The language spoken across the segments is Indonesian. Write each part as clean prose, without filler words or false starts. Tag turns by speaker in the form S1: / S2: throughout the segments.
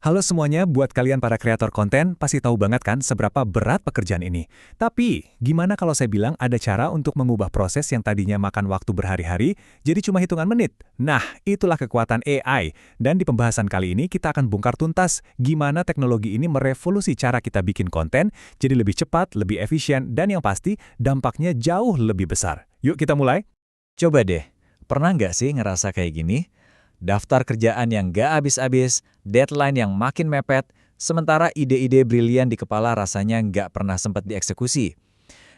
S1: Halo semuanya, buat kalian para kreator konten, pasti tahu banget kan seberapa berat pekerjaan ini. Tapi, gimana kalau saya bilang ada cara untuk mengubah proses yang tadinya makan waktu berhari-hari, jadi cuma hitungan menit? Nah, itulah kekuatan AI. Dan di pembahasan kali ini, kita akan bongkar tuntas gimana teknologi ini merevolusi cara kita bikin konten, jadi lebih cepat, lebih efisien, dan yang pasti, dampaknya jauh lebih besar. Yuk kita mulai.
S2: Coba deh, pernah nggak sih ngerasa kayak gini? Daftar kerjaan yang nggak habis-habis, deadline yang makin mepet, sementara ide-ide brilian di kepala rasanya nggak pernah sempat dieksekusi.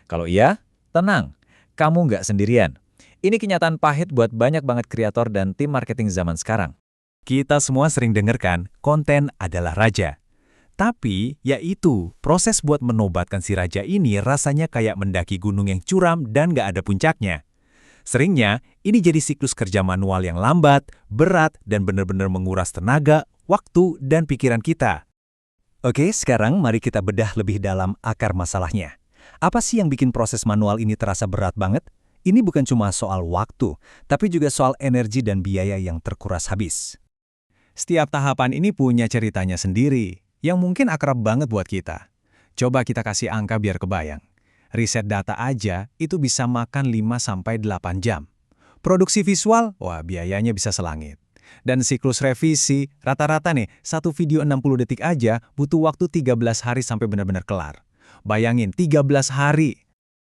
S2: Kalau iya, tenang, kamu nggak sendirian. Ini kenyataan pahit buat banyak banget kreator dan tim marketing zaman sekarang.
S1: Kita semua sering dengarkan, konten adalah raja. Tapi, yaitu, proses buat menobatkan si raja ini rasanya kayak mendaki gunung yang curam dan nggak ada puncaknya. Seringnya, ini jadi siklus kerja manual yang lambat, berat, dan benar-benar menguras tenaga, waktu, dan pikiran kita. Oke, sekarang mari kita bedah lebih dalam akar masalahnya. Apa sih yang bikin proses manual ini terasa berat banget? Ini bukan cuma soal waktu, tapi juga soal energi dan biaya yang terkuras habis. Setiap tahapan ini punya ceritanya sendiri, yang mungkin akrab banget buat kita. Coba kita kasih angka biar kebayang. Riset data aja itu bisa makan 5-8 jam. Produksi visual, wah biayanya bisa selangit. Dan siklus revisi, rata-rata nih, satu video 60 detik aja butuh waktu 13 hari sampai benar-benar kelar. Bayangin, 13 hari.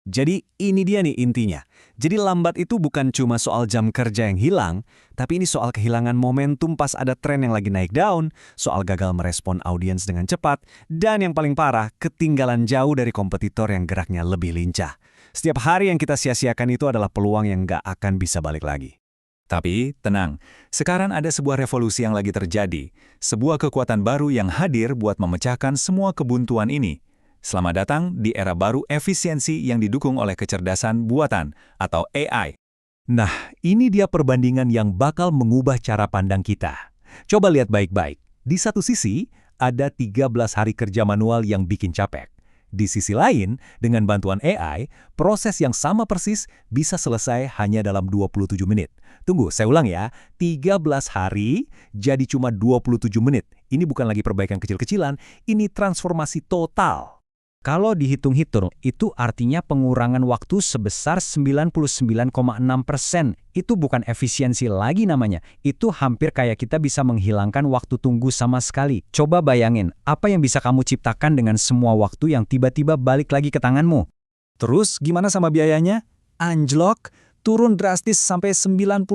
S1: Jadi ini dia nih intinya. Jadi lambat itu bukan cuma soal jam kerja yang hilang, tapi ini soal kehilangan momentum pas ada tren yang lagi naik daun, soal gagal merespon audiens dengan cepat, dan yang paling parah, ketinggalan jauh dari kompetitor yang geraknya lebih lincah. Setiap hari yang kita sia-siakan itu adalah peluang yang nggak akan bisa balik lagi. Tapi, tenang, sekarang ada sebuah revolusi yang lagi terjadi, sebuah kekuatan baru yang hadir buat memecahkan semua kebuntuan ini. Selamat datang di era baru efisiensi yang didukung oleh kecerdasan buatan atau AI. Nah, ini dia perbandingan yang bakal mengubah cara pandang kita. Coba lihat baik-baik. Di satu sisi, ada 13 hari kerja manual yang bikin capek. Di sisi lain, dengan bantuan AI, proses yang sama persis bisa selesai hanya dalam 27 menit. Tunggu, saya ulang ya. 13 hari jadi cuma 27 menit. Ini bukan lagi perbaikan kecil-kecilan, ini transformasi total. Kalau dihitung-hitung, itu artinya pengurangan waktu sebesar 99,6%. Itu bukan efisiensi lagi namanya. Itu hampir kayak kita bisa menghilangkan waktu tunggu sama sekali. Coba bayangin, apa yang bisa kamu ciptakan dengan semua waktu yang tiba-tiba balik lagi ke tanganmu. Terus, gimana sama biayanya? Anjlok, turun drastis sampai 91%.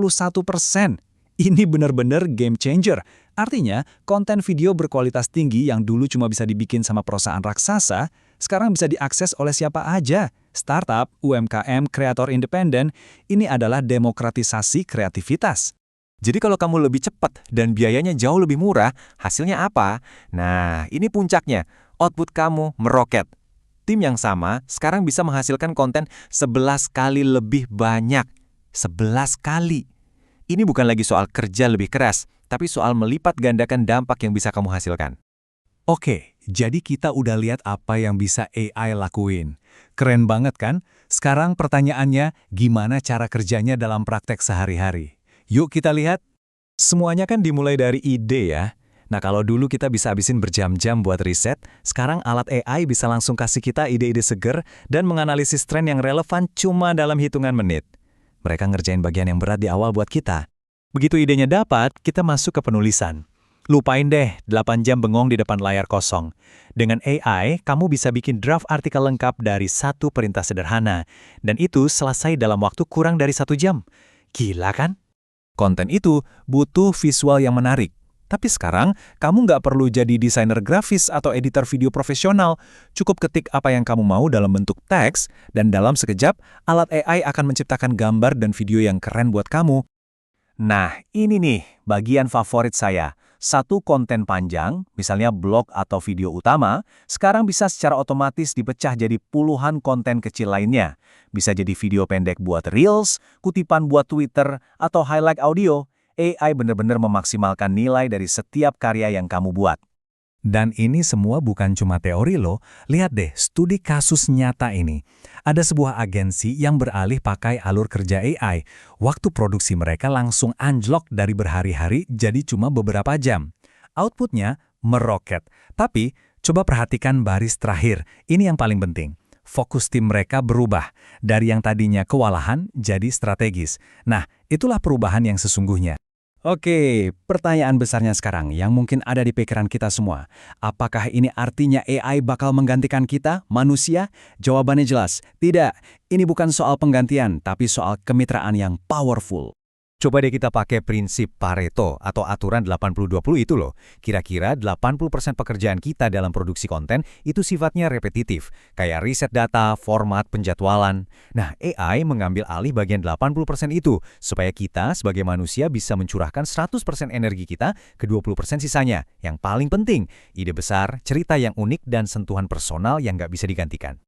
S1: Ini benar-benar game changer. Artinya, konten video berkualitas tinggi yang dulu cuma bisa dibikin sama perusahaan raksasa, sekarang bisa diakses oleh siapa aja. Startup, UMKM, kreator independen, ini adalah demokratisasi kreativitas. Jadi kalau kamu lebih cepat dan biayanya jauh lebih murah, hasilnya apa? Nah, ini puncaknya. Output kamu meroket. Tim yang sama sekarang bisa menghasilkan konten 11 kali lebih banyak. 11 kali. Ini bukan lagi soal kerja lebih keras, tapi soal melipat gandakan dampak yang bisa kamu hasilkan. Oke, jadi kita udah lihat apa yang bisa AI lakuin. Keren banget kan? Sekarang pertanyaannya, gimana cara kerjanya dalam praktek sehari-hari? Yuk kita lihat. Semuanya kan dimulai dari ide ya. Nah kalau dulu kita bisa habisin berjam-jam buat riset, sekarang alat AI bisa langsung kasih kita ide-ide seger dan menganalisis tren yang relevan cuma dalam hitungan menit. Mereka ngerjain bagian yang berat di awal buat kita. Begitu idenya dapat, kita masuk ke penulisan. Lupain deh 8 jam bengong di depan layar kosong. Dengan AI, kamu bisa bikin draft artikel lengkap dari satu perintah sederhana. Dan itu selesai dalam waktu kurang dari 1 jam. Gila kan? Konten itu butuh visual yang menarik. Tapi sekarang, kamu nggak perlu jadi desainer grafis atau editor video profesional. Cukup ketik apa yang kamu mau dalam bentuk teks, dan dalam sekejap, alat AI akan menciptakan gambar dan video yang keren buat kamu. Nah, ini nih, bagian favorit saya. Satu konten panjang, misalnya blog atau video utama, sekarang bisa secara otomatis dipecah jadi puluhan konten kecil lainnya. Bisa jadi video pendek buat Reels, kutipan buat Twitter, atau highlight audio. AI benar-benar memaksimalkan nilai dari setiap karya yang kamu buat. Dan ini semua bukan cuma teori loh. Lihat deh, studi kasus nyata ini. Ada sebuah agensi yang beralih pakai alur kerja AI. Waktu produksi mereka langsung anjlok dari berhari-hari jadi cuma beberapa jam. Outputnya, meroket. Tapi, coba perhatikan baris terakhir. Ini yang paling penting. Fokus tim mereka berubah. Dari yang tadinya kewalahan jadi strategis. Nah, itulah perubahan yang sesungguhnya. Oke, pertanyaan besarnya sekarang yang mungkin ada di pikiran kita semua. Apakah ini artinya AI bakal menggantikan kita, manusia? Jawabannya jelas, tidak. Ini bukan soal penggantian, tapi soal kemitraan yang powerful.
S3: Coba deh kita pakai prinsip Pareto atau aturan 80-20 itu loh. Kira-kira 80% pekerjaan kita dalam produksi konten itu sifatnya repetitif, kayak riset data, format, penjadwalan. Nah, AI mengambil alih bagian 80% itu, supaya kita sebagai manusia bisa mencurahkan 100% energi kita ke 20% sisanya. Yang paling penting, ide besar, cerita yang unik, dan sentuhan personal yang nggak bisa digantikan.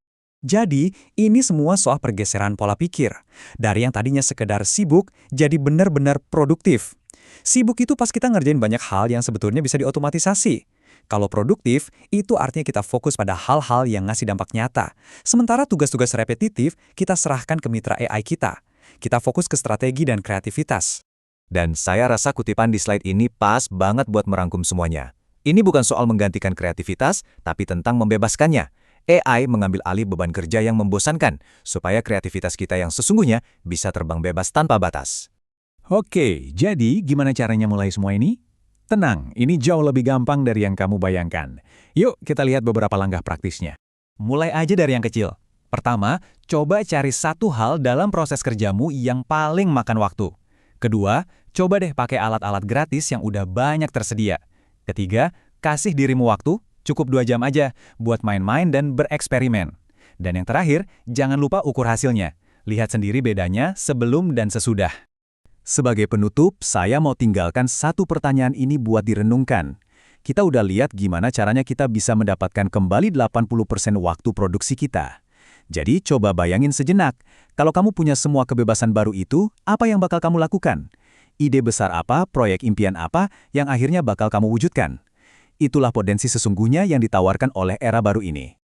S1: Jadi, ini semua soal pergeseran pola pikir. Dari yang tadinya sekedar sibuk, jadi benar-benar produktif. Sibuk itu pas kita ngerjain banyak hal yang sebetulnya bisa diotomatisasi. Kalau produktif, itu artinya kita fokus pada hal-hal yang ngasih dampak nyata. Sementara tugas-tugas repetitif, kita serahkan ke mitra AI kita. Kita fokus ke strategi dan kreativitas.
S3: Dan saya rasa kutipan di slide ini pas banget buat merangkum semuanya. Ini bukan soal menggantikan kreativitas, tapi tentang membebaskannya. AI mengambil alih beban kerja yang membosankan, supaya kreativitas kita yang sesungguhnya bisa terbang bebas tanpa batas.
S1: Oke, jadi gimana caranya mulai semua ini? Tenang, ini jauh lebih gampang dari yang kamu bayangkan. Yuk, kita lihat beberapa langkah praktisnya. Mulai aja dari yang kecil. Pertama, coba cari satu hal dalam proses kerjamu yang paling makan waktu. Kedua, coba deh pakai alat-alat gratis yang udah banyak tersedia. Ketiga, kasih dirimu waktu. Cukup 2 jam aja buat main-main dan bereksperimen. Dan yang terakhir, jangan lupa ukur hasilnya. Lihat sendiri bedanya sebelum dan sesudah. Sebagai penutup, saya mau tinggalkan satu pertanyaan ini buat direnungkan. Kita udah lihat gimana caranya kita bisa mendapatkan kembali 80% waktu produksi kita. Jadi coba bayangin sejenak, kalau kamu punya semua kebebasan baru itu, apa yang bakal kamu lakukan? Ide besar apa, proyek impian apa yang akhirnya bakal kamu wujudkan? Itulah potensi sesungguhnya yang ditawarkan oleh era baru ini.